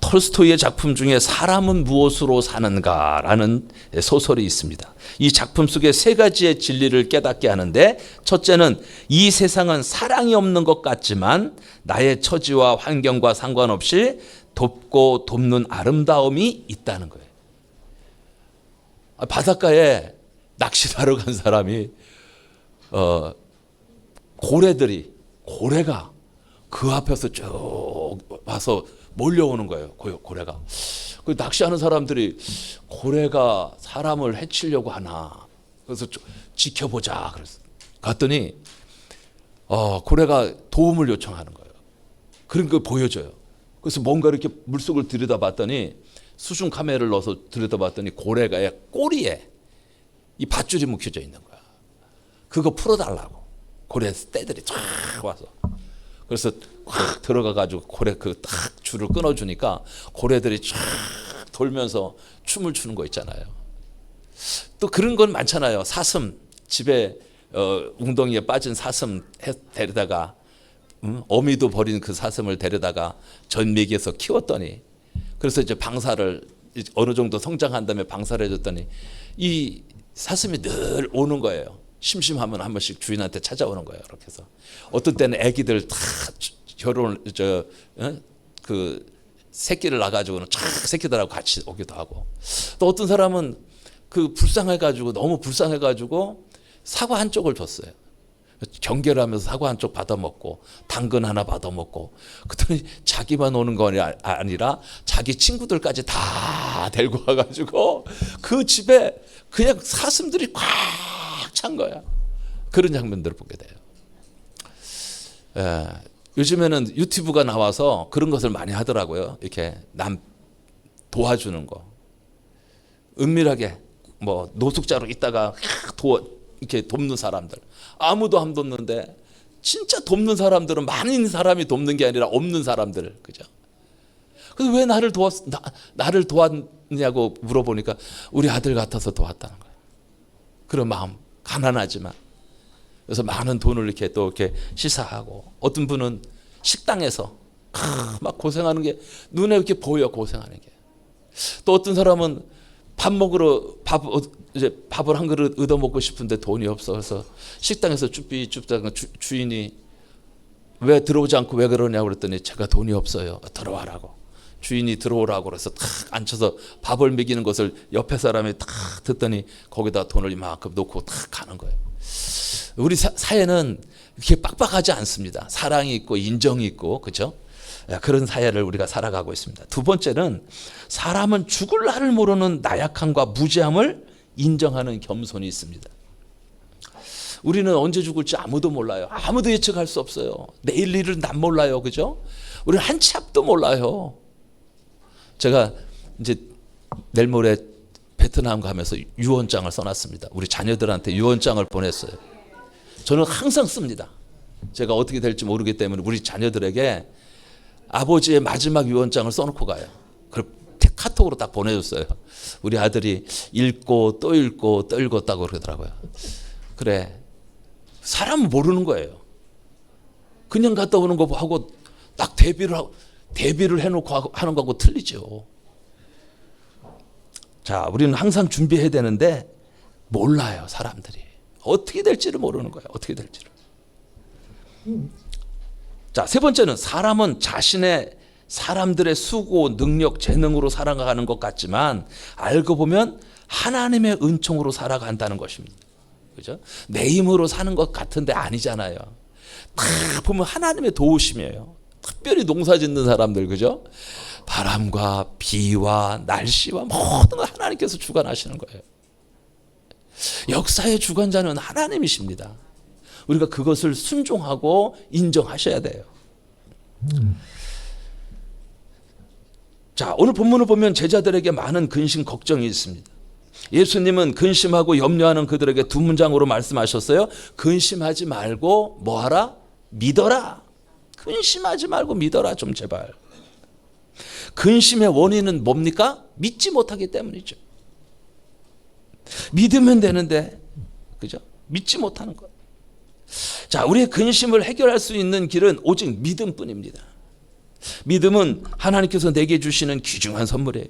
톨스토이의 작품 중에 사람은 무엇으로 사는가라는 소설이 있습니다. 이 작품 속에 세 가지의 진리를 깨닫게 하는데, 첫째는 이 세상은 사랑이 없는 것 같지만 나의 처지와 환경과 상관없이 돕고 돕는 아름다움이 있다는 거예요. 바닷가에 낚시하러 간 사람이 고래가 그 앞에서 쭉 와서 몰려오는 거예요. 고래가. 그 낚시하는 사람들이 고래가 사람을 해치려고 하나. 그래서 지켜보자. 그래서 갔더니 고래가 도움을 요청하는 거예요. 그런 걸 보여줘요. 그래서 뭔가 이렇게 물속을 들여다봤더니, 수중 카메라를 넣어서 들여다봤더니 고래가의 꼬리에 이 밧줄이 묶여져 있는 거야. 그거 풀어달라고. 고래 떼들이 쫙 와서. 그래서 확 들어가가지고 고래 그 딱 줄을 끊어주니까 고래들이 쫙 돌면서 춤을 추는 거 있잖아요. 또 그런 건 많잖아요. 사슴, 집에 웅덩이에 빠진 사슴 데려다가, 어미도 버린 그 사슴을 데려다가 전매기에서 키웠더니, 그래서 이제 방사를 어느 정도 성장한 다음에 방사를 해줬더니 이 사슴이 늘 오는 거예요. 심심하면 한 번씩 주인한테 찾아오는 거예요. 이렇게 해서 어떤 때는 애기들 다 그 새끼를 낳아가지고는 쫙 새끼들하고 같이 오기도 하고, 또 어떤 사람은 그 불쌍해가지고 너무 불쌍해가지고 사과 한 쪽을 줬어요. 경계를 하면서 사과 한 쪽 받아 먹고 당근 하나 받아 먹고, 그랬더니 자기만 오는 거 아니라 자기 친구들까지 다 데리고 와가지고 그 집에 그냥 사슴들이 꽉 찬 거야. 그런 장면들을 보게 돼요. 요즘에는 유튜브가 나와서 그런 것을 많이 하더라고요. 이렇게 남 도와주는 거, 은밀하게 뭐 노숙자로 있다가 이렇게 돕는 사람들, 아무도 안 돕는데 진짜 돕는 사람들은 많은 사람이 돕는 게 아니라 없는 사람들, 그죠? 그래서 왜 나를 도왔냐고 물어보니까 우리 아들 같아서 도왔다는 거예요. 그런 마음, 가난하지만. 그래서 많은 돈을 이렇게 또 이렇게 시사하고, 어떤 분은 식당에서 막 고생하는 게 눈에 이렇게 보여, 고생하는 게. 또 어떤 사람은 밥을 한 그릇 얻어 먹고 싶은데 돈이 없어서 식당에서 쭈삐쭈다가 주인이 왜 들어오지 않고 왜 그러냐고 그랬더니 제가 돈이 없어요. 들어와라고. 주인이 들어오라고 그래서 탁 앉혀서 밥을 먹이는 것을 옆에 사람이 탁 듣더니 거기다 돈을 이만큼 놓고 탁 가는 거예요. 우리 사회는 이렇게 빡빡하지 않습니다. 사랑이 있고 인정이 있고, 그렇죠? 그런 사회를 우리가 살아가고 있습니다. 두 번째는 사람은 죽을 날을 모르는 나약함과 무지함을 인정하는 겸손이 있습니다. 우리는 언제 죽을지 아무도 몰라요. 아무도 예측할 수 없어요. 내일 일을 난 몰라요, 그죠? 우리는 한 치 앞도 몰라요. 제가 이제 내일 모레 베트남 가면서 유언장을 써놨습니다. 우리 자녀들한테 유언장을 보냈어요. 저는 항상 씁니다. 제가 어떻게 될지 모르기 때문에 우리 자녀들에게 아버지의 마지막 유언장을 써놓고 가요. 그걸 카톡으로 딱 보내줬어요. 우리 아들이 읽고 또 읽고 또 읽었다고 그러더라고요. 그래, 사람은 모르는 거예요. 그냥 갔다 오는 거하고 딱 대비를 해놓고 하는 거하고 틀리죠. 자, 우리는 항상 준비해야 되는데 몰라요. 사람들이 어떻게 될지를 모르는 거예요. 어떻게 될지를. 자, 세 번째는 사람은 사람들의 수고, 능력, 재능으로 살아가는 것 같지만 알고 보면 하나님의 은총으로 살아간다는 것입니다. 그죠? 내 힘으로 사는 것 같은데 아니잖아요. 다 보면 하나님의 도우심이에요. 특별히 농사 짓는 사람들, 그죠? 바람과 비와 날씨와 모든 걸 하나님께서 주관하시는 거예요. 역사의 주관자는 하나님이십니다. 우리가 그것을 순종하고 인정하셔야 돼요. 자, 오늘 본문을 보면 제자들에게 많은 근심, 걱정이 있습니다. 예수님은 근심하고 염려하는 그들에게 두 문장으로 말씀하셨어요. 근심하지 말고 뭐하라? 믿어라. 근심하지 말고 믿어라 좀 제발. 근심의 원인은 뭡니까? 믿지 못하기 때문이죠. 믿으면 되는데, 그죠? 믿지 못하는 것. 자, 우리의 근심을 해결할 수 있는 길은 오직 믿음뿐입니다. 믿음은 하나님께서 내게 주시는 귀중한 선물이에요.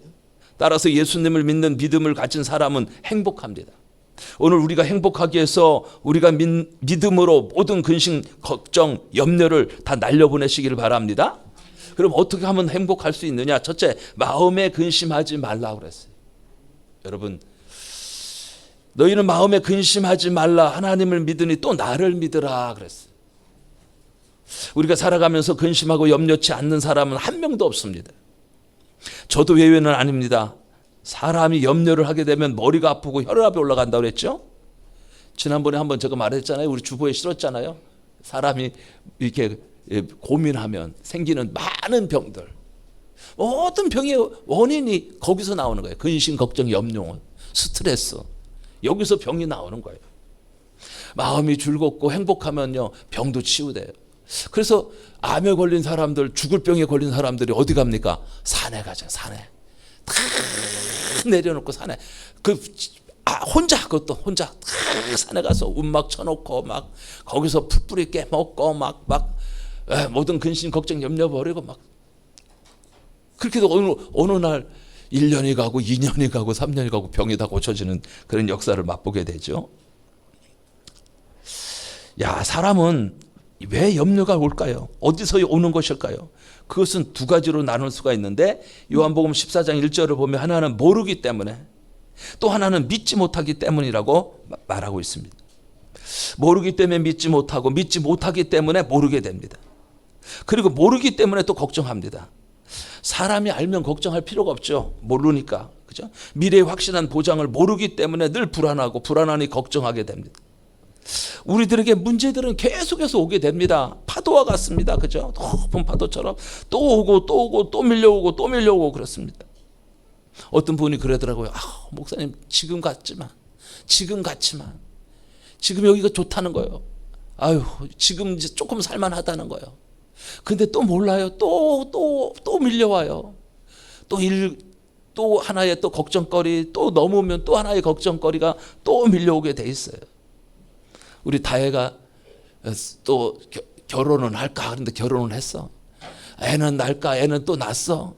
따라서 예수님을 믿는 믿음을 가진 사람은 행복합니다. 오늘 우리가 행복하기 위해서 우리가 믿음으로 모든 근심, 걱정, 염려를 다 날려보내시기를 바랍니다. 그럼 어떻게 하면 행복할 수 있느냐? 첫째, 마음에 근심하지 말라고 그랬어요. 여러분, 너희는 마음에 근심하지 말라. 하나님을 믿으니 또 나를 믿으라 그랬어요. 우리가 살아가면서 근심하고 염려치 않는 사람은 한 명도 없습니다. 저도 외에는 아닙니다. 사람이 염려를 하게 되면 머리가 아프고 혈압이 올라간다고 그랬죠. 지난번에 한번 제가 말했잖아요. 우리 주보에 실었잖아요. 사람이 이렇게 고민하면 생기는 많은 병들, 모든 병의 원인이 거기서 나오는 거예요. 근심, 걱정, 염려, 스트레스, 여기서 병이 나오는 거예요. 마음이 즐겁고 행복하면요, 병도 치유돼요. 그래서 암에 걸린 사람들, 죽을 병에 걸린 사람들이 어디 갑니까? 산에 가죠. 산에 다 내려놓고 산에 혼자 그것도 혼자 다 산에 가서 움막 쳐놓고 막 거기서 풀뿌리 깨먹고 막 모든 근심 걱정 염려 버리고 막 그렇게 어느 날 1년이 가고 2년이 가고 3년이 가고 병이 다 고쳐지는 그런 역사를 맛보게 되죠. 야, 사람은 왜 염려가 올까요? 어디서 오는 것일까요? 그것은 두 가지로 나눌 수가 있는데 요한복음 14장 1절을 보면 하나는 모르기 때문에, 또 하나는 믿지 못하기 때문이라고 말하고 있습니다. 모르기 때문에 믿지 못하고, 믿지 못하기 때문에 모르게 됩니다. 그리고 모르기 때문에 또 걱정합니다. 사람이 알면 걱정할 필요가 없죠. 모르니까. 그죠? 미래의 확실한 보장을 모르기 때문에 늘 불안하고, 불안하니 걱정하게 됩니다. 우리들에게 문제들은 계속해서 오게 됩니다. 파도와 같습니다. 그죠? 높은 파도처럼 또 오고 또 오고 또 밀려오고 또 밀려오고 그렇습니다. 어떤 분이 그러더라고요. 목사님, 지금 같지만 지금 여기가 좋다는 거예요. 지금 이제 조금 살만하다는 거예요. 근데 또 몰라요. 또 밀려와요. 또 하나의 또 걱정거리, 또 넘으면 또 하나의 걱정거리가 또 밀려오게 돼 있어요. 우리 다혜가 또 결혼은 할까 하는데 결혼을 했어. 애는 낳을까? 애는 또 낳았어.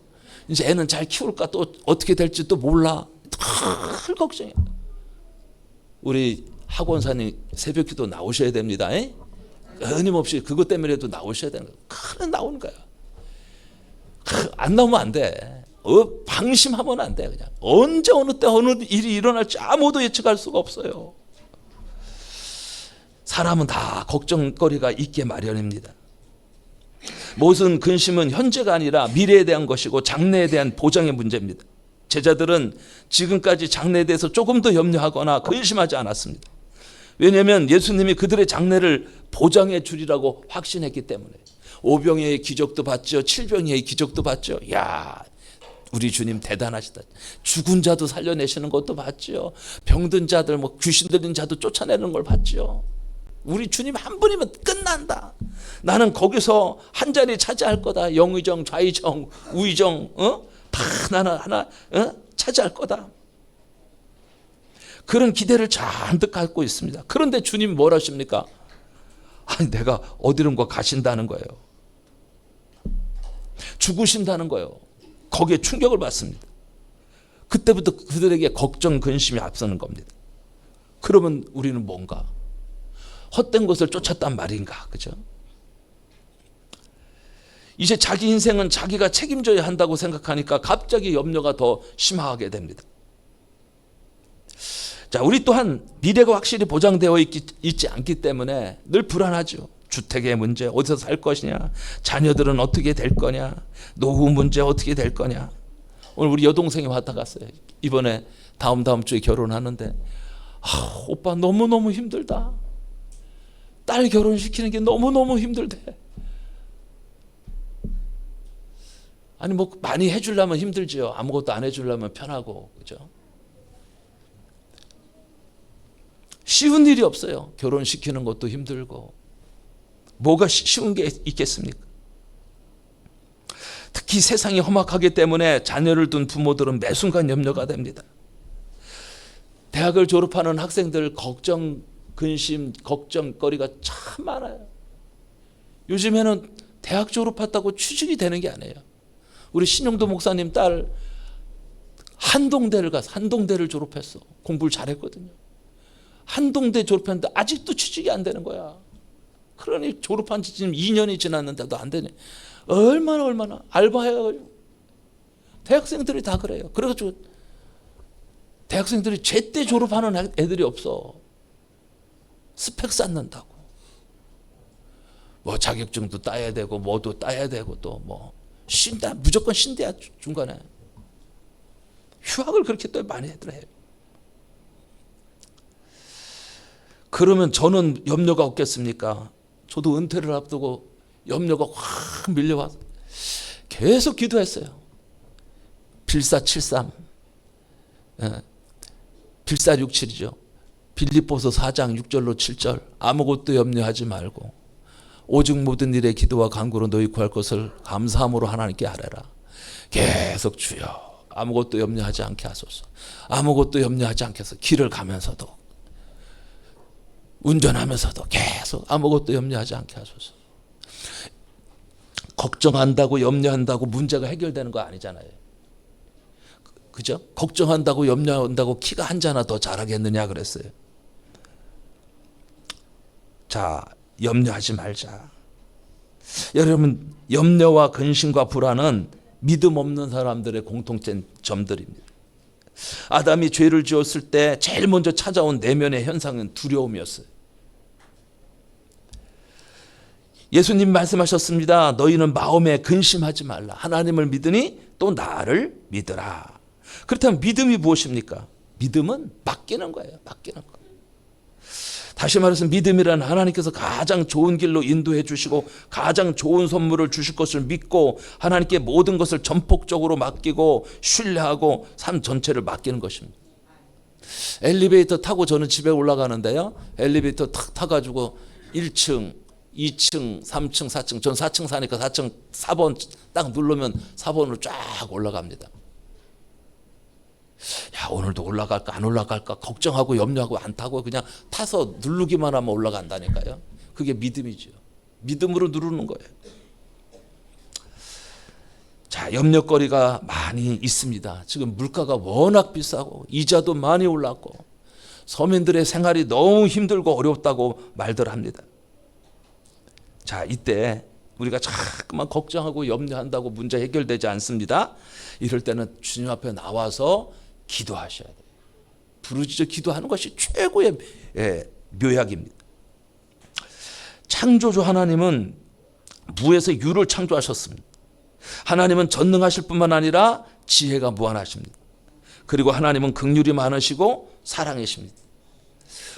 이제 애는 잘 키울까? 또 어떻게 될지 또 몰라. 늘 걱정이야. 우리 학원사님 새벽기도 나오셔야 됩니다. 끊임없이 그것 때문에도 나오셔야 되는 거야. 그래 나오는 거야. 안 나오면 안 돼. 방심하면 안 돼. 그냥 언제 어느 때 어느 일이 일어날지 아무도 예측할 수가 없어요. 사람은 다 걱정거리가 있게 마련입니다. 모든 근심은 현재가 아니라 미래에 대한 것이고 장래에 대한 보장의 문제입니다. 제자들은 지금까지 장래에 대해서 조금 더 염려하거나 근심하지 않았습니다. 왜냐하면 예수님이 그들의 장래를 보장해 주리라고 확신했기 때문에. 오병이의 기적도 봤죠. 칠병이의 기적도 봤죠. 야, 우리 주님 대단하시다. 죽은 자도 살려내시는 것도 봤죠. 병든 자들, 귀신 들린 자도 쫓아내는 걸 봤죠. 우리 주님 한 분이면 끝난다. 나는 거기서 한 자리 차지할 거다. 영의정, 좌의정, 우의정, 다 나는 하나 차지할 거다. 그런 기대를 잔뜩 갖고 있습니다. 그런데 주님 뭘 하십니까? 내가 어디론가 가신다는 거예요. 죽으신다는 거예요. 거기에 충격을 받습니다. 그때부터 그들에게 걱정, 근심이 앞서는 겁니다. 그러면 우리는 뭔가? 헛된 것을 쫓았단 말인가? 그죠? 이제 자기 인생은 자기가 책임져야 한다고 생각하니까 갑자기 염려가 더 심하게 됩니다. 자, 우리 또한 미래가 확실히 보장되어 있지 않기 때문에 늘 불안하죠. 주택의 문제, 어디서 살 것이냐, 자녀들은 어떻게 될 거냐, 노후 문제 어떻게 될 거냐. 오늘 우리 여동생이 왔다 갔어요. 이번에 다음 주에 결혼하는데 오빠 너무너무 힘들다. 딸 결혼시키는 게 너무너무 힘들대. 아니 많이 해주려면 힘들지요. 아무것도 안 해주려면 편하고. 그죠? 쉬운 일이 없어요. 결혼시키는 것도 힘들고. 뭐가 쉬운 게 있겠습니까? 특히 세상이 험악하기 때문에 자녀를 둔 부모들은 매 순간 염려가 됩니다. 대학을 졸업하는 학생들 걱정, 근심, 걱정거리가 참 많아요. 요즘에는 대학 졸업했다고 취직이 되는 게 아니에요. 우리 신용도 목사님 딸 한동대를 가서 한동대를 졸업했어. 공부를 잘했거든요. 한동대 졸업했는데 아직도 취직이 안 되는 거야. 그러니 졸업한 지 지금 2년이 지났는데도 안 되네. 얼마나 알바해가지고. 대학생들이 다 그래요. 그래가지고 대학생들이 제때 졸업하는 애들이 없어. 스펙 쌓는다고. 뭐 자격증도 따야 되고 뭐도 따야 되고 또 뭐 쉰다 무조건 쉰대야 중간에. 휴학을 그렇게 또 많이 해요. 그러면 저는 염려가 없겠습니까? 저도 은퇴를 앞두고 염려가 확 밀려와서 계속 기도했어요. 빌사 73, 빌사 67이죠. 빌립보서 4장 6절로 7절. 아무것도 염려하지 말고 오직 모든 일에 기도와 간구로 너희 구할 것을 감사함으로 하나님께 아뢰라. 계속 주여 아무것도 염려하지 않게 하소서. 아무것도 염려하지 않게 해서 길을 가면서도 운전하면서도 계속 아무것도 염려하지 않게 하소서. 걱정한다고 염려한다고 문제가 해결되는 거 아니잖아요. 그죠? 걱정한다고 염려한다고 키가 한 자나 더 자라겠느냐 그랬어요. 자, 염려하지 말자. 여러분, 염려와 근심과 불안은 믿음 없는 사람들의 공통된 점들입니다. 아담이 죄를 지었을 때 제일 먼저 찾아온 내면의 현상은 두려움이었어요. 예수님 말씀하셨습니다. 너희는 마음에 근심하지 말라. 하나님을 믿으니 또 나를 믿으라. 그렇다면 믿음이 무엇입니까? 믿음은 맡기는 거예요. 맡기는 거. 다시 말해서 믿음이란 하나님께서 가장 좋은 길로 인도해 주시고 가장 좋은 선물을 주실 것을 믿고 하나님께 모든 것을 전폭적으로 맡기고 신뢰하고 삶 전체를 맡기는 것입니다. 엘리베이터 타고 저는 집에 올라가는데요. 엘리베이터 탁 타가지고 1층, 2층, 3층, 4층. 전 4층 사니까 4층 4번 딱 누르면 4번으로 쫙 올라갑니다. 야, 오늘도 올라갈까 안 올라갈까 걱정하고 염려하고 안 타고 그냥 타서 누르기만 하면 올라간다니까요. 그게 믿음이죠. 믿음으로 누르는 거예요. 자, 염려거리가 많이 있습니다. 지금 물가가 워낙 비싸고 이자도 많이 올랐고 서민들의 생활이 너무 힘들고 어렵다고 말들 합니다. 자, 이때 우리가 자꾸만 걱정하고 염려한다고 문제 해결되지 않습니다. 이럴 때는 주님 앞에 나와서 기도하셔야 돼요. 부르짖어 기도하는 것이 최고의 묘약입니다. 창조주 하나님은 무에서 유를 창조하셨습니다. 하나님은 전능하실 뿐만 아니라 지혜가 무한하십니다. 그리고 하나님은 긍휼이 많으시고 사랑이십니다.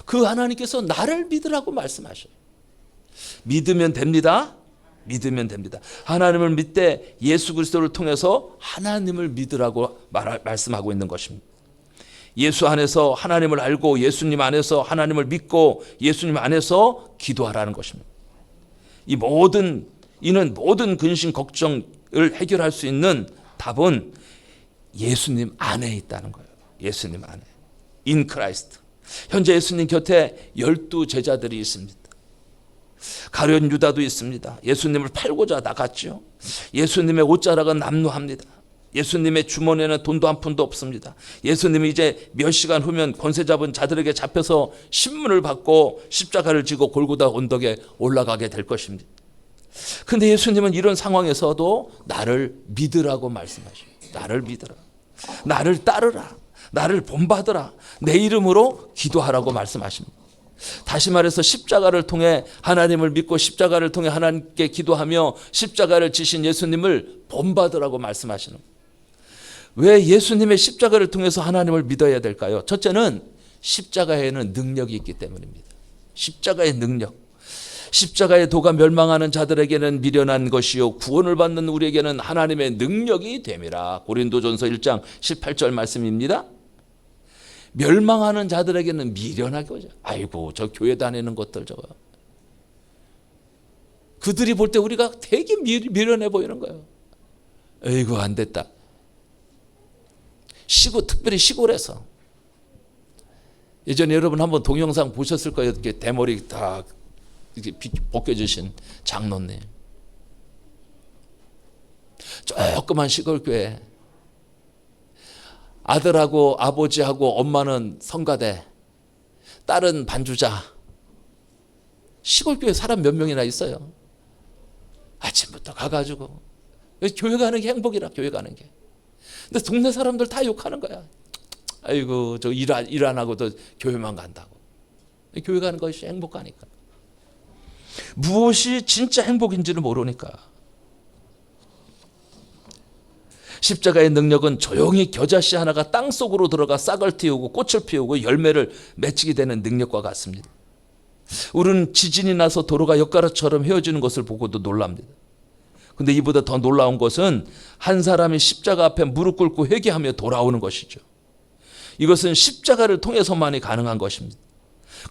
그 하나님께서 나를 믿으라고 말씀하셔요. 믿으면 됩니다. 믿으면 됩니다. 하나님을 믿되 예수 그리스도를 통해서 하나님을 믿으라고 말씀하고 있는 것입니다. 예수 안에서 하나님을 알고 예수님 안에서 하나님을 믿고 예수님 안에서 기도하라는 것입니다. 이는 모든 근심 걱정을 해결할 수 있는 답은 예수님 안에 있다는 거예요. 예수님 안에. In Christ. 현재 예수님 곁에 12 제자들이 있습니다. 가룟 유다도 있습니다. 예수님을 팔고자 나갔죠. 예수님의 옷자락은 남루합니다. 예수님의 주머니에는 돈도 한 푼도 없습니다. 예수님이 이제 몇 시간 후면 권세 잡은 자들에게 잡혀서 신문을 받고 십자가를 지고 골고다 언덕에 올라가게 될 것입니다. 그런데 예수님은 이런 상황에서도 나를 믿으라고 말씀하십니다. 나를 믿으라. 나를 따르라. 나를 본받으라. 내 이름으로 기도하라고 말씀하십니다. 다시 말해서 십자가를 통해 하나님을 믿고 십자가를 통해 하나님께 기도하며 십자가를 지신 예수님을 본받으라고 말씀하시는 거예요. 왜 예수님의 십자가를 통해서 하나님을 믿어야 될까요? 첫째는 십자가에는 능력이 있기 때문입니다. 십자가의 능력. 십자가의 도가 멸망하는 자들에게는 미련한 것이요 구원을 받는 우리에게는 하나님의 능력이 됨이라. 고린도전서 1장 18절 말씀입니다. 멸망하는 자들에게는 미련하게 오죠. 아이고 저 교회 다니는 것들 저거. 그들이 볼 때 우리가 되게 미련해 보이는 거예요. 아이고 안 됐다. 특별히 시골에서. 예전에 여러분 한번 동영상 보셨을 거예요. 이렇게 대머리 다 이렇게 벗겨주신 장로님. 조그만 시골 교회. 아들하고 아버지하고 엄마는 성가대, 딸은 반주자. 시골 교회 사람 몇 명이나 있어요. 아침부터 가가지고 교회 가는 게 행복이라, 교회 가는 게. 근데 동네 사람들 다 욕하는 거야. 아이고 저 일 안 하고도 교회만 간다고. 교회 가는 것이 행복하니까. 무엇이 진짜 행복인지를 모르니까. 십자가의 능력은 조용히 겨자씨 하나가 땅속으로 들어가 싹을 틔우고 꽃을 피우고 열매를 맺히게 되는 능력과 같습니다. 우리는 지진이 나서 도로가 엿가락처럼 헤어지는 것을 보고도 놀랍니다. 근데 이보다 더 놀라운 것은 한 사람이 십자가 앞에 무릎 꿇고 회개하며 돌아오는 것이죠. 이것은 십자가를 통해서만이 가능한 것입니다.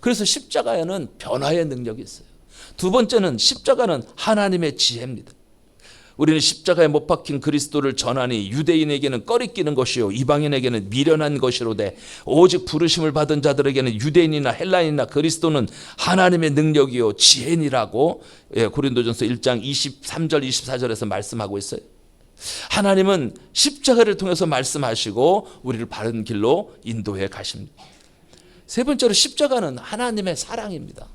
그래서 십자가에는 변화의 능력이 있어요. 두 번째는 십자가는 하나님의 지혜입니다. 우리는 십자가에 못 박힌 그리스도를 전하니 유대인에게는 꺼리끼는 것이요 이방인에게는 미련한 것이로되 오직 부르심을 받은 자들에게는 유대인이나 헬라인이나 그리스도는 하나님의 능력이요 지혜니라고 고린도전서 1장 23절 24절에서 말씀하고 있어요. 하나님은 십자가를 통해서 말씀하시고 우리를 바른 길로 인도해 가십니다. 세 번째로 십자가는 하나님의 사랑입니다.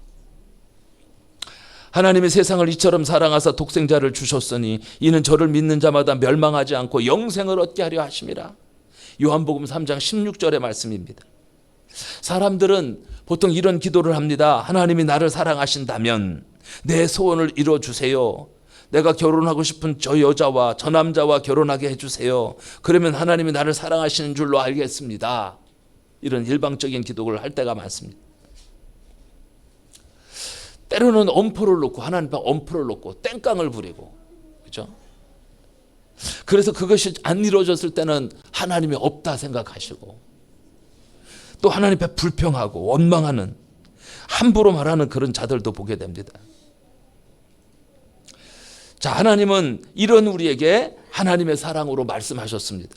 하나님이 세상을 이처럼 사랑하사 독생자를 주셨으니 이는 저를 믿는 자마다 멸망하지 않고 영생을 얻게 하려 하심이라. 요한복음 3장 16절의 말씀입니다. 사람들은 보통 이런 기도를 합니다. 하나님이 나를 사랑하신다면 내 소원을 이뤄주세요. 내가 결혼하고 싶은 저 여자와 저 남자와 결혼하게 해주세요. 그러면 하나님이 나를 사랑하시는 줄로 알겠습니다. 이런 일방적인 기도를 할 때가 많습니다. 때로는 엄포를 놓고 하나님 앞에 엄포를 놓고 땡깡을 부리고, 그렇죠? 그래서 그것이 안 이루어졌을 때는 하나님이 없다 생각하시고, 또 하나님 앞에 불평하고 원망하는, 함부로 말하는 그런 자들도 보게 됩니다. 자, 하나님은 이런 우리에게 하나님의 사랑으로 말씀하셨습니다.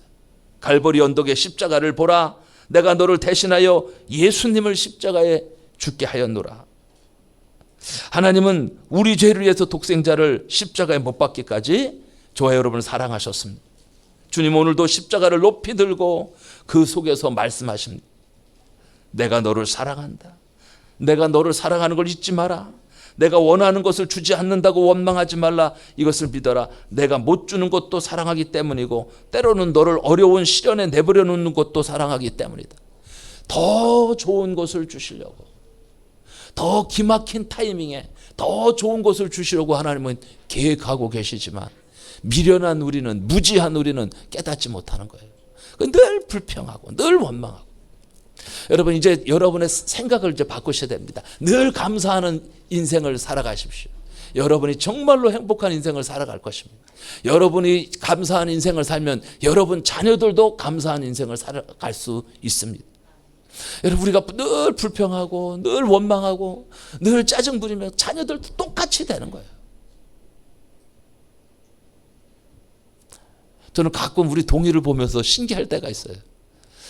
갈보리 언덕의 십자가를 보라. 내가 너를 대신하여 예수님을 십자가에 죽게 하였노라. 하나님은 우리 죄를 위해서 독생자를 십자가에 못 박기까지 저와 여러분을 사랑하셨습니다. 주님 오늘도 십자가를 높이 들고 그 속에서 말씀하십니다. 내가 너를 사랑한다. 내가 너를 사랑하는 걸 잊지 마라. 내가 원하는 것을 주지 않는다고 원망하지 말라. 이것을 믿어라. 내가 못 주는 것도 사랑하기 때문이고 때로는 너를 어려운 시련에 내버려 놓는 것도 사랑하기 때문이다. 더 좋은 것을 주시려고, 더 기막힌 타이밍에 더 좋은 것을 주시려고 하나님은 계획하고 계시지만 미련한 우리는, 무지한 우리는 깨닫지 못하는 거예요. 늘 불평하고 늘 원망하고. 여러분 이제 여러분의 생각을 이제 바꾸셔야 됩니다. 늘 감사하는 인생을 살아가십시오. 여러분이 정말로 행복한 인생을 살아갈 것입니다. 여러분이 감사한 인생을 살면 여러분 자녀들도 감사한 인생을 살아갈 수 있습니다. 여러분 우리가 늘 불평하고 늘 원망하고 늘 짜증 부리면 자녀들도 똑같이 되는 거예요. 저는 가끔 우리 동이를 보면서 신기할 때가 있어요.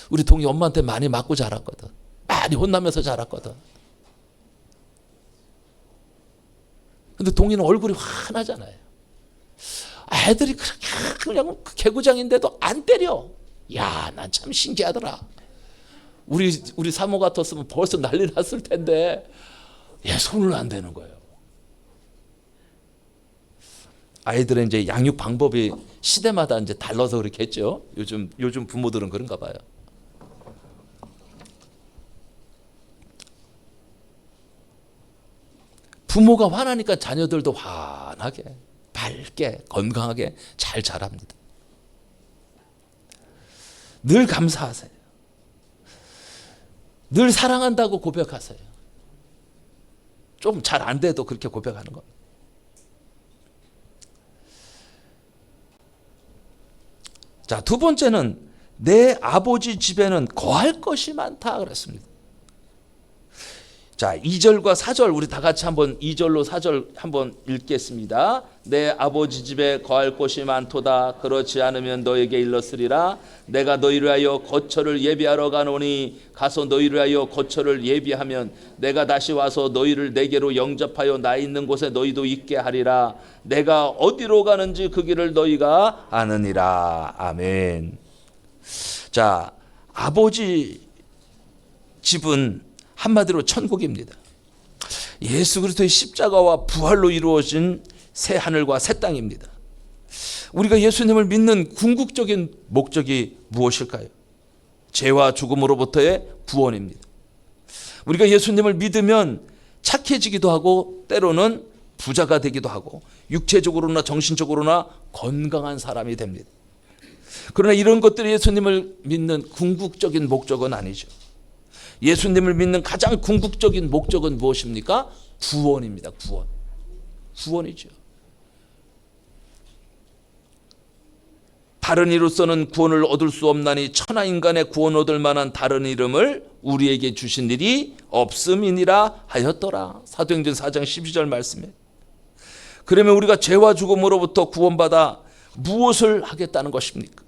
우리 동이 엄마한테 많이 맞고 자랐거든. 많이 혼나면서 자랐거든. 근데 동이는 얼굴이 환하잖아요. 애들이 그렇게 그냥 개구장인데도 안 때려. 야, 난 참 신기하더라. 우리 사모 같았으면 벌써 난리 났을 텐데 얘 손을 안 대는 거예요. 아이들은 이제 양육 방법이 시대마다 이제 달라서 그렇겠죠. 요즘 부모들은 그런가 봐요. 부모가 화나니까 자녀들도 환하게, 밝게, 건강하게 잘 자랍니다. 늘 감사하세요. 늘 사랑한다고 고백하세요. 좀 잘 안 돼도 그렇게 고백하는 겁니다. 자, 두 번째는 내 아버지 집에는 거할 것이 많다 그랬습니다. 자, 2절과 4절 우리 다 같이 한번 2절로 4절 한번 읽겠습니다. 내 아버지 집에 거할 곳이 많도다. 그렇지 않으면 너에게 일렀으리라. 내가 너희를 하여 거처를 예비하러 가노니 가서 너희를 하여 거처를 예비하면 내가 다시 와서 너희를 내게로 영접하여 나 있는 곳에 너희도 있게 하리라. 내가 어디로 가는지 그 길을 너희가 아느니라. 아멘. 자, 아버지 집은 한마디로 천국입니다. 예수 그리스도의 십자가와 부활로 이루어진 새 하늘과 새 땅입니다. 우리가 예수님을 믿는 궁극적인 목적이 무엇일까요? 죄와 죽음으로부터의 구원입니다. 우리가 예수님을 믿으면 착해지기도 하고 때로는 부자가 되기도 하고 육체적으로나 정신적으로나 건강한 사람이 됩니다. 그러나 이런 것들이 예수님을 믿는 궁극적인 목적은 아니죠. 예수님을 믿는 가장 궁극적인 목적은 무엇입니까? 구원입니다. 구원. 구원이죠. 다른 이로서는 구원을 얻을 수 없나니 천하 인간의 구원 얻을 만한 다른 이름을 우리에게 주신 일이 없음이니라 하였더라. 사도행전 4장 12절 말씀에. 그러면 우리가 죄와 죽음으로부터 구원받아 무엇을 하겠다는 것입니까?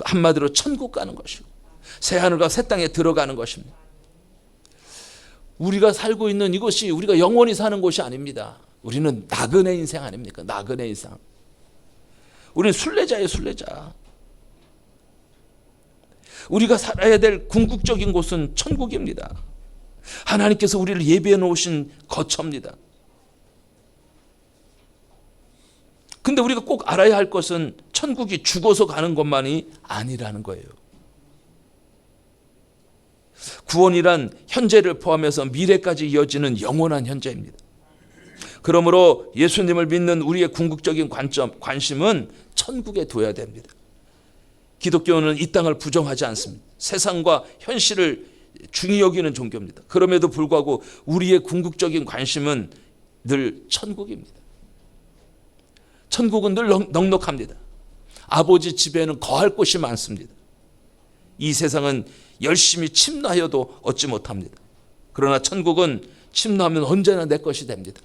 한마디로 천국 가는 것이고 새하늘과 새 땅에 들어가는 것입니다. 우리가 살고 있는 이것이 우리가 영원히 사는 곳이 아닙니다. 우리는 나그네 인생 아닙니까? 나그네 인생. 우리는 순례자예요, 순례자. 우리가 살아야 될 궁극적인 곳은 천국입니다. 하나님께서 우리를 예비해 놓으신 거처입니다. 근데 우리가 꼭 알아야 할 것은 천국이 죽어서 가는 것만이 아니라는 거예요. 구원이란 현재를 포함해서 미래까지 이어지는 영원한 현재입니다. 그러므로 예수님을 믿는 우리의 궁극적인 관심은 천국에 둬야 됩니다. 기독교는 이 땅을 부정하지 않습니다. 세상과 현실을 중히 여기는 종교입니다. 그럼에도 불구하고 우리의 궁극적인 관심은 늘 천국입니다. 천국은 늘 넉넉합니다. 아버지 집에는 거할 곳이 많습니다. 이 세상은 열심히 침노하여도 얻지 못합니다. 그러나 천국은 침노하면 언제나 내 것이 됩니다.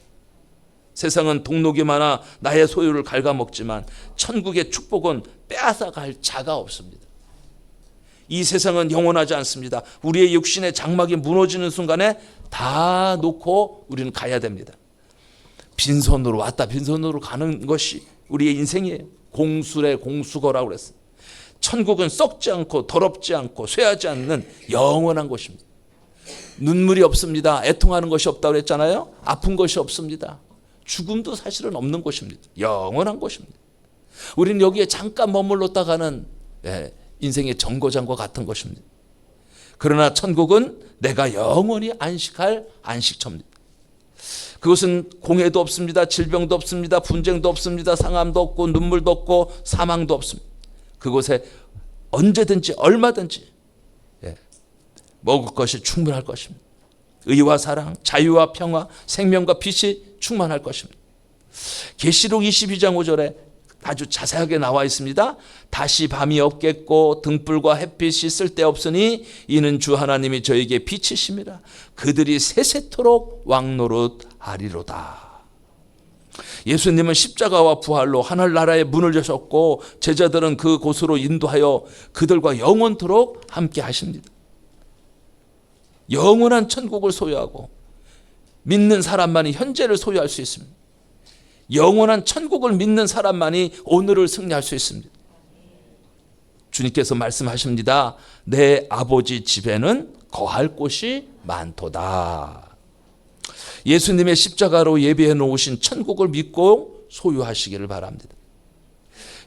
세상은 동록이 많아 나의 소유를 갉아먹지만 천국의 축복은 빼앗아갈 자가 없습니다. 이 세상은 영원하지 않습니다. 우리의 육신의 장막이 무너지는 순간에 다 놓고 우리는 가야 됩니다. 빈손으로 왔다 빈손으로 가는 것이 우리의 인생이에요. 공수래 공수거라고 그랬어요. 천국은 썩지 않고 더럽지 않고 쇠하지 않는 영원한 곳입니다. 눈물이 없습니다. 애통하는 것이 없다고 그랬잖아요. 아픈 것이 없습니다. 죽음도 사실은 없는 곳입니다. 영원한 곳입니다. 우리는 여기에 잠깐 머물렀다가는 인생의 정거장과 같은 것입니다. 그러나 천국은 내가 영원히 안식할 안식처입니다. 그것은 공해도 없습니다. 질병도 없습니다. 분쟁도 없습니다. 상함도 없고 눈물도 없고 사망도 없습니다. 그곳에 언제든지 얼마든지 먹을 것이 충분할 것입니다. 의와 사랑, 자유와 평화, 생명과 빛이 충만할 것입니다. 계시록 22장 5절에 아주 자세하게 나와 있습니다. 다시 밤이 없겠고 등불과 햇빛이 쓸데없으니 이는 주 하나님이 저에게 빛이심이라. 그들이 세세토록 왕노릇하리로다. 예수님은 십자가와 부활로 하늘나라의 문을 여셨고 제자들은 그곳으로 인도하여 그들과 영원토록 함께 하십니다. 영원한 천국을 소유하고 믿는 사람만이 현재를 소유할 수 있습니다. 영원한 천국을 믿는 사람만이 오늘을 승리할 수 있습니다. 주님께서 말씀하십니다. 내 아버지 집에는 거할 곳이 많도다. 예수님의 십자가로 예비해 놓으신 천국을 믿고 소유하시기를 바랍니다.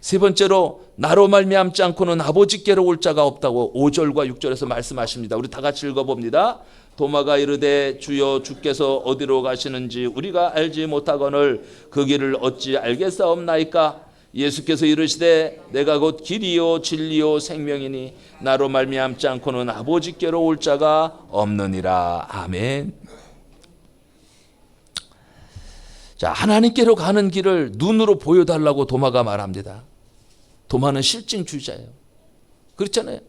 세 번째로 나로 말미암지 않고는 아버지께로 올 자가 없다고 5절과 6절에서 말씀하십니다. 우리 다 같이 읽어봅니다. 도마가 이르되 주여 주께서 어디로 가시는지 우리가 알지 못하거늘 그 길을 어찌 알겠사옵나이까. 예수께서 이르시되 내가 곧 길이요 진리요 생명이니 나로 말미암지 않고는 아버지께로 올 자가 없느니라. 아멘. 자, 하나님께로 가는 길을 눈으로 보여달라고 도마가 말합니다. 도마는 실증주의자예요. 그렇잖아요.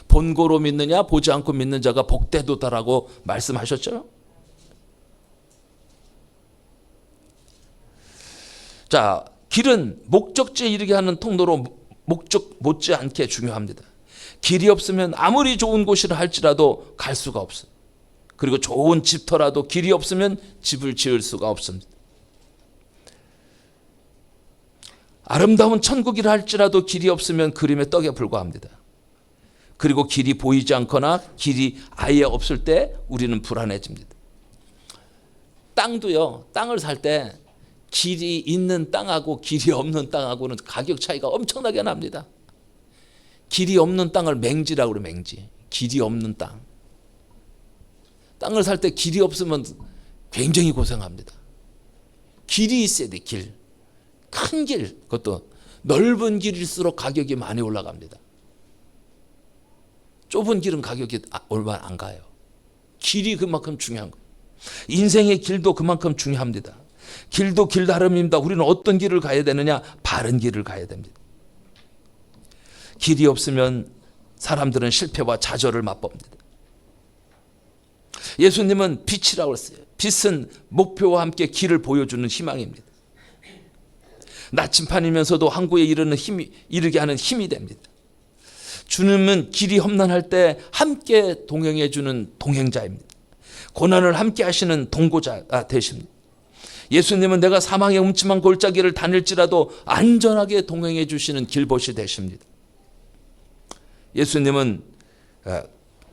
본고로 믿느냐 보지 않고 믿는 자가 복되도다라고 말씀하셨죠. 자, 길은 목적지에 이르게 하는 통로로 목적 못지않게 중요합니다. 길이 없으면 아무리 좋은 곳이라 할지라도 갈 수가 없어요. 그리고 좋은 집터라도 길이 없으면 집을 지을 수가 없습니다. 아름다운 천국이라 할지라도 길이 없으면 그림의 떡에 불과합니다. 그리고 길이 보이지 않거나 길이 아예 없을 때 우리는 불안해집니다. 땅도요, 땅을 살 때 길이 있는 땅하고 길이 없는 땅하고는 가격 차이가 엄청나게 납니다. 길이 없는 땅을 맹지라고 그래요. 맹지. 길이 없는 땅. 땅을 살 때 길이 없으면 굉장히 고생합니다. 길이 있어야 돼. 길. 큰 길. 그것도 넓은 길일수록 가격이 많이 올라갑니다. 좁은 길은 가격이 얼마 안 가요. 길이 그만큼 중요한 거예요. 인생의 길도 그만큼 중요합니다. 길도 길 나름입니다. 우리는 어떤 길을 가야 되느냐? 바른 길을 가야 됩니다. 길이 없으면 사람들은 실패와 좌절을 맛봅니다. 예수님은 빛이라고 했어요. 빛은 목표와 함께 길을 보여주는 희망입니다. 나침판이면서도 항구에 이르게 하는 힘이 됩니다. 주님은 길이 험난할 때 함께 동행해 주는 동행자입니다. 고난을 함께 하시는 동고자가 되십니다. 예수님은 내가 사망의 음침한 골짜기를 다닐지라도 안전하게 동행해 주시는 길봇이 되십니다. 예수님은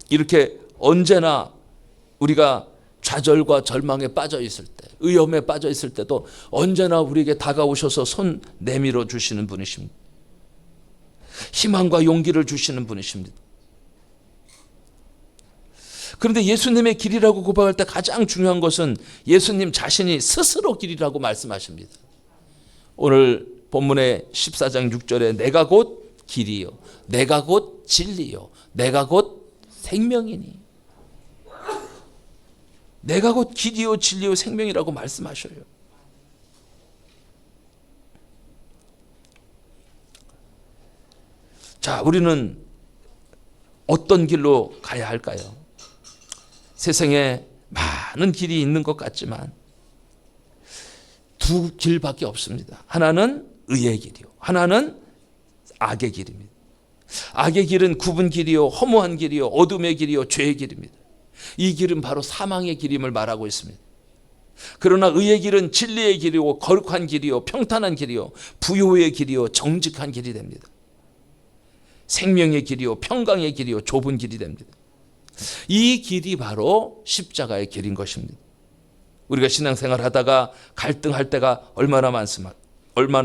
이렇게 언제나 우리가 좌절과 절망에 빠져 있을 때, 위험에 빠져 있을 때도 언제나 우리에게 다가오셔서 손 내밀어 주시는 분이십니다. 희망과 용기를 주시는 분이십니다. 그런데 예수님의 길이라고 고백할 때 가장 중요한 것은 예수님 자신이 스스로 길이라고 말씀하십니다. 오늘 본문의 14장 6절에 내가 곧 길이요 내가 곧 진리요 내가 곧 생명이니, 내가 곧 길이요 진리요 생명이라고 말씀하셔요. 자, 우리는 어떤 길로 가야 할까요? 세상에 많은 길이 있는 것 같지만 두 길밖에 없습니다. 하나는 의의 길이요, 하나는 악의 길입니다. 악의 길은 굽은 길이요, 허무한 길이요, 어둠의 길이요, 죄의 길입니다. 이 길은 바로 사망의 길임을 말하고 있습니다. 그러나 의의 길은 진리의 길이요, 거룩한 길이요, 평탄한 길이요, 부요의 길이요, 정직한 길이 됩니다. 생명의 길이요, 평강의 길이요, 좁은 길이 됩니다. 이 길이 바로 십자가의 길인 것입니다. 우리가 신앙생활 하다가 갈등할 때가 얼마나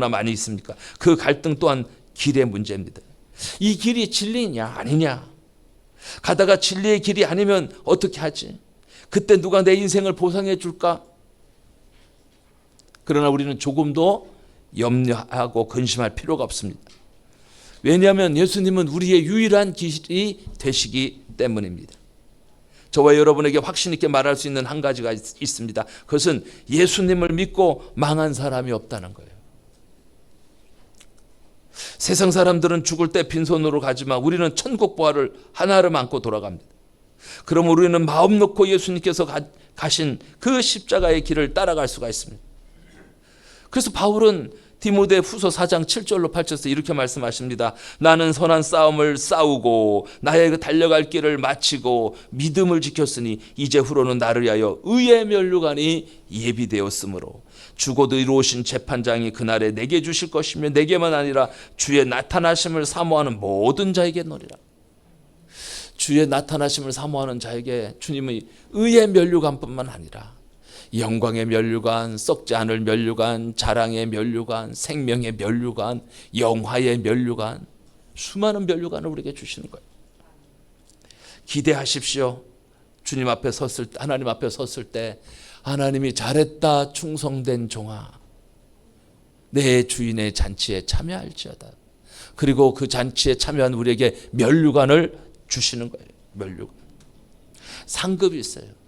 많이 있습니까? 그 갈등 또한 길의 문제입니다. 이 길이 진리냐 아니냐, 가다가 진리의 길이 아니면 어떻게 하지? 그때 누가 내 인생을 보상해 줄까? 그러나 우리는 조금도 염려하고 근심할 필요가 없습니다. 왜냐하면 예수님은 우리의 유일한 길이 되시기 때문입니다. 저와 여러분에게 확신 있게 말할 수 있는 한 가지가 있습니다. 그것은 예수님을 믿고 망한 사람이 없다는 거예요. 세상 사람들은 죽을 때 빈손으로 가지만 우리는 천국 보화를 하나를 안고 돌아갑니다. 그럼 우리는 마음 놓고 예수님께서 가신 그 십자가의 길을 따라갈 수가 있습니다. 그래서 바울은 디모데 후서 4장 7절로 8절에서 이렇게 말씀하십니다. 나는 선한 싸움을 싸우고 나의 그 달려갈 길을 마치고 믿음을 지켰으니 이제후로는 나를 위하여 의의 면류관이 예비되었으므로 주곧 의로우신 재판장이 그날에 내게 주실 것이며 내게만 아니라 주의 나타나심을 사모하는 모든 자에게 노리라. 주의 나타나심을 사모하는 자에게 주님의 의의 면류관뿐만 아니라 영광의 면류관, 썩지 않을 면류관, 자랑의 면류관, 생명의 면류관, 영화의 면류관, 수많은 면류관을 우리에게 주시는 거예요. 기대하십시오. 주님 앞에 섰을 때, 하나님 앞에 섰을 때 하나님이 잘했다 충성된 종아, 내 주인의 잔치에 참여할지어다. 그리고 그 잔치에 참여한 우리에게 면류관을 주시는 거예요. 면류관. 상급이 있어요.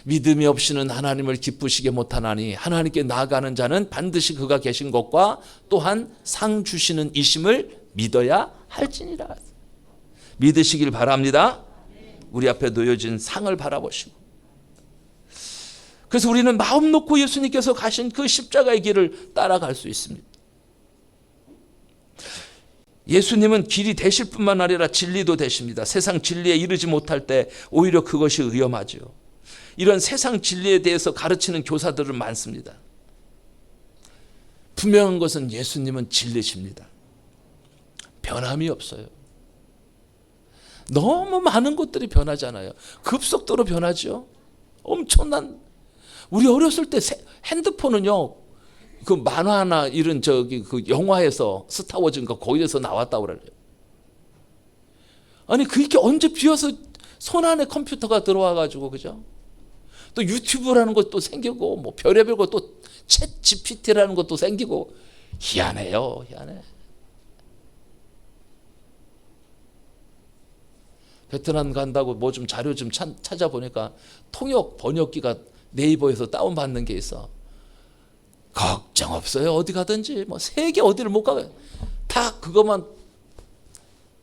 믿음이 없이는 하나님을 기쁘시게 못하나니 하나님께 나아가는 자는 반드시 그가 계신 것과 또한 상 주시는 이심을 믿어야 할지니라. 믿으시길 바랍니다. 우리 앞에 놓여진 상을 바라보시고. 그래서 우리는 마음 놓고 예수님께서 가신 그 십자가의 길을 따라갈 수 있습니다. 예수님은 길이 되실 뿐만 아니라 진리도 되십니다. 세상 진리에 이르지 못할 때 오히려 그것이 위험하죠. 이런 세상 진리에 대해서 가르치는 교사들은 많습니다. 분명한 것은 예수님은 진리십니다. 변함이 없어요. 너무 많은 것들이 변하잖아요. 급속도로 변하죠. 엄청난, 우리 어렸을 때 핸드폰은요, 그 만화나 이런 그 영화에서 스타워즈인가 거기에서 나왔다고 그래요. 아니 그게 언제 비어서 손 안에 컴퓨터가 들어와 가지고, 그죠? 또 유튜브라는 것도 생기고 뭐 별의별 것도 챗 GPT라는 것도 생기고, 희한해요. 희한해. 베트남 간다고 뭐 좀 자료 좀 찾아보니까 통역 번역기가 네이버에서 다운받는 게 있어. 걱정 없어요. 어디 가든지 뭐 세계 어디를 못 가요. 다 그것만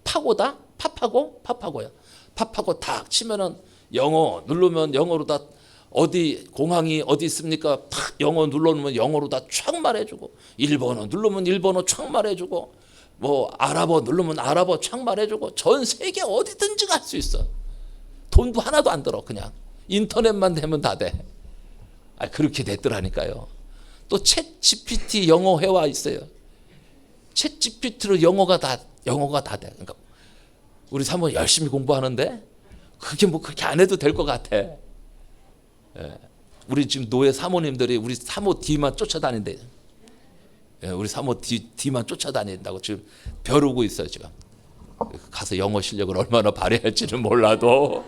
파고다. 파파고야. 파파고 탁 치면은 영어 누르면 영어로 다, 어디 공항이 어디 있습니까? 탁 영어 눌러놓으면 영어로 다 촥 말해주고, 일본어 누르면 일본어 촥 말해주고, 뭐 아랍어 누르면 아랍어 촥 말해주고, 전 세계 어디든지 갈 수 있어. 돈도 하나도 안 들어. 그냥 인터넷만 되면 다 돼. 그렇게 됐더라니까요. 또 챗 GPT 영어 회화 있어요. 챗 GPT로 영어가 다 돼. 그러니까 우리 사모 열심히 공부하는데 그게 뭐 그렇게 안 해도 될 것 같아. 예. 우리 지금 노예 사모님들이 우리 사모 뒤만 쫓아다닌대. 예, 우리 사모 뒤만 쫓아다닌다고 지금 벼르고 있어요 지금. 가서 영어 실력을 얼마나 발휘할지는 몰라도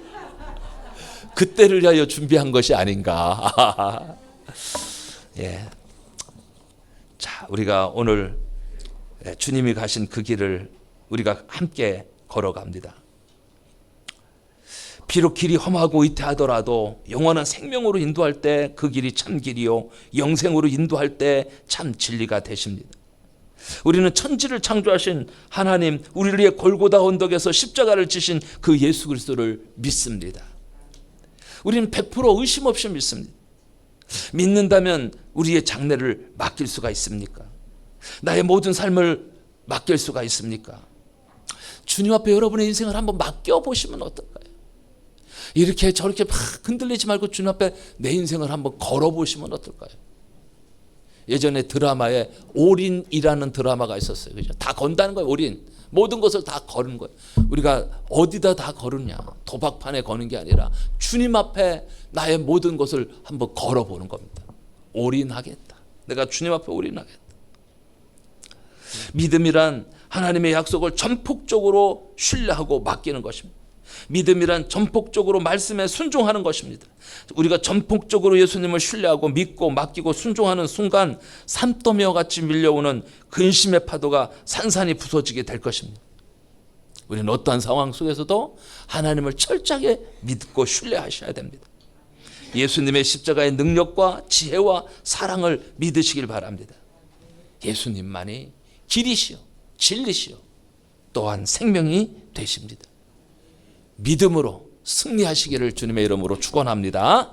그때를 위하여 준비한 것이 아닌가. 예. 자, 우리가 오늘 주님이 가신 그 길을 우리가 함께 걸어갑니다. 비록 길이 험하고 위태하더라도 영원한 생명으로 인도할 때 그 길이 참 길이요, 영생으로 인도할 때 참 진리가 되십니다. 우리는 천지를 창조하신 하나님, 우리를 위해 골고다 언덕에서 십자가를 지신 그 예수 그리스도를 믿습니다. 우리는 100% 의심 없이 믿습니다. 믿는다면 우리의 장래를 맡길 수가 있습니까? 나의 모든 삶을 맡길 수가 있습니까? 주님 앞에 여러분의 인생을 한번 맡겨보시면 어떨까요? 이렇게 저렇게 막 흔들리지 말고 주님 앞에 내 인생을 한번 걸어보시면 어떨까요? 예전에 드라마에 올인이라는 드라마가 있었어요. 그죠? 다 건다는 거예요. 올인. 모든 것을 다 거는 거예요. 우리가 어디다 다 거느냐? 도박판에 거는 게 아니라 주님 앞에 나의 모든 것을 한번 걸어보는 겁니다. 올인하겠다. 내가 주님 앞에 올인하겠다. 믿음이란 하나님의 약속을 전폭적으로 신뢰하고 맡기는 것입니다. 믿음이란 전폭적으로 말씀에 순종하는 것입니다. 우리가 전폭적으로 예수님을 신뢰하고 믿고 맡기고 순종하는 순간 산더미와 같이 밀려오는 근심의 파도가 산산이 부서지게 될 것입니다. 우리는 어떠한 상황 속에서도 하나님을 철저하게 믿고 신뢰하셔야 됩니다. 예수님의 십자가의 능력과 지혜와 사랑을 믿으시길 바랍니다. 예수님만이 길이시요 진리시요 또한 생명이 되십니다. 믿음으로 승리하시기를 주님의 이름으로 축원합니다.